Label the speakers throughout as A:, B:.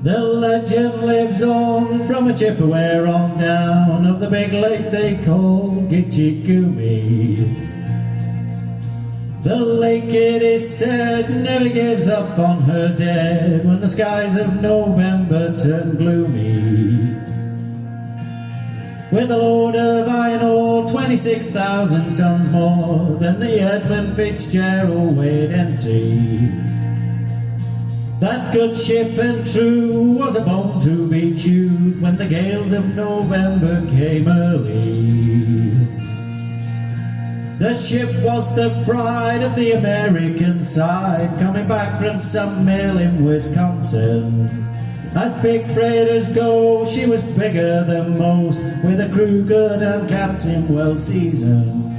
A: The legend lives on from a Chippewa on down of the big lake they call Gitchigumi. The lake, it is said, never gives up on her dead when the skies of November turn gloomy. With a load of iron ore, 26,000 tons more than the Edmund Fitzgerald weighed empty. That good ship and true was a bone to be chewed when the gales of November came early. The ship was the pride of the American side, coming back from some mill in Wisconsin. As big freighters go, she was bigger than most, with a crew good and captain well seasoned.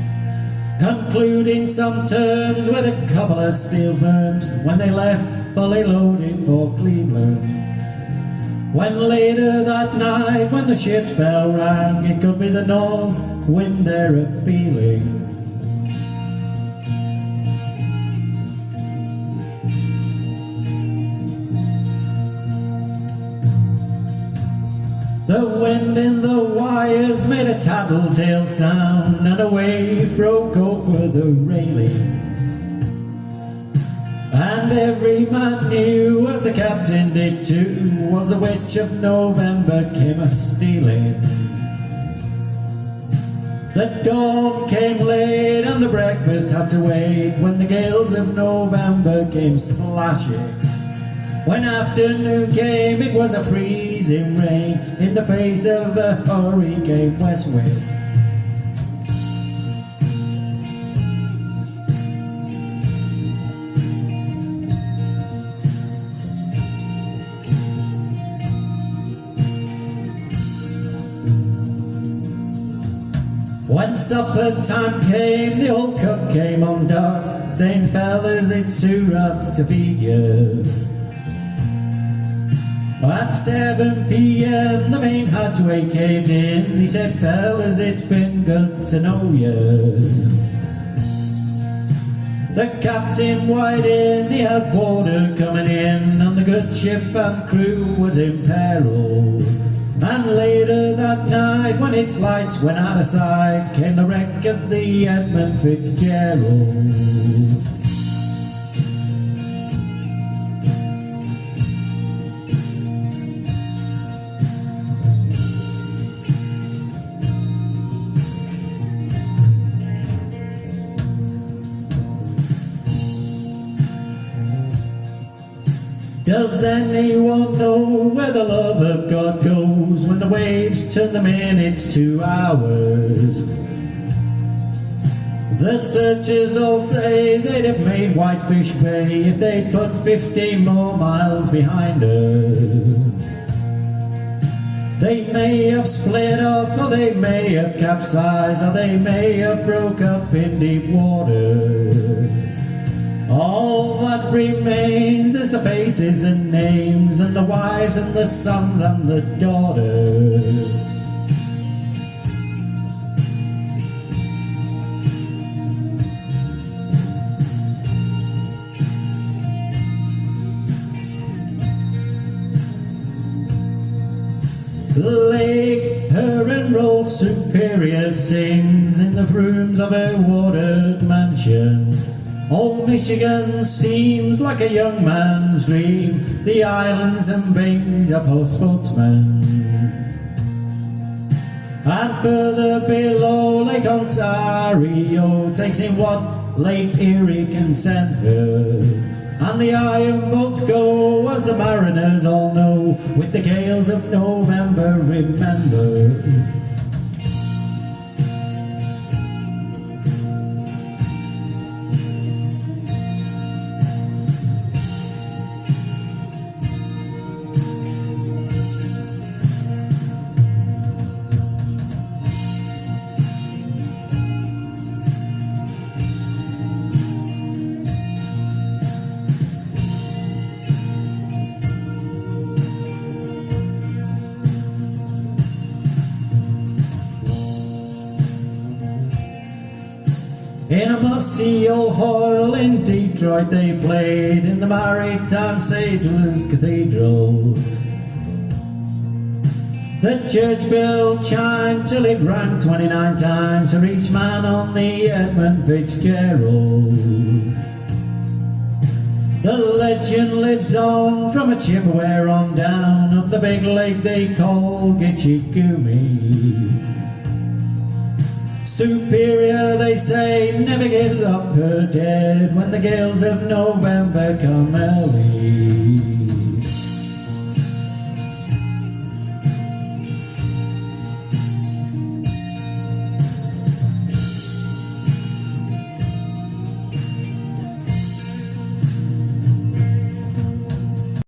A: Concluding some terms with a couple of steel firms when they left fully loaded for Cleveland. When later that night, when the ship's bell rang, it could be the north wind they're feeling. The wind in the wires made a tattletale sound, and a wave broke over the railings. And every man knew, as the captain did too, was the witch of November came a-stealing. The dawn came late and the breakfast had to wait when the gales of November came slashing. When afternoon came, it was a freezing rain in the face of a hurricane west wind. When supper time came, the old cook came on deck, saying, "Fellas, it's too rough to feed you." At 7 p.m. the main hatchway caved in. He said, "Fellas, it's been good to know you." The captain wide in, he had water coming in, and the good ship and crew was in peril. And later that night, when its lights went out of sight, came the wreck of the Edmund Fitzgerald. Does anyone know where the love of God goes when the waves turn the minutes to hours? The searchers all say they'd have made Whitefish Bay if they'd put 50 more miles behind her. They may have split up, or they may have capsized, or they may have broke up in deep water. All that remains is the faces and names, and the wives and the sons and the daughters. Lake Huron rolls superior sings in the rooms of her watered mansion. Old Michigan seems like a young man's dream, the islands and bays are for sportsmen. And further below, Lake Ontario takes in what Lake Erie can send her. And the iron boats go, as the mariners all know, with the gales of November, remember. In a musty old hall in Detroit they played in the Maritime Sailors Cathedral. The church bell chimed till it rang 29 times for each man on the Edmund Fitzgerald. The legend lives on from a Chippewa on down of the big lake they call Gitchigumi. Superior, they say, never gives up her dead when the gales of November come early.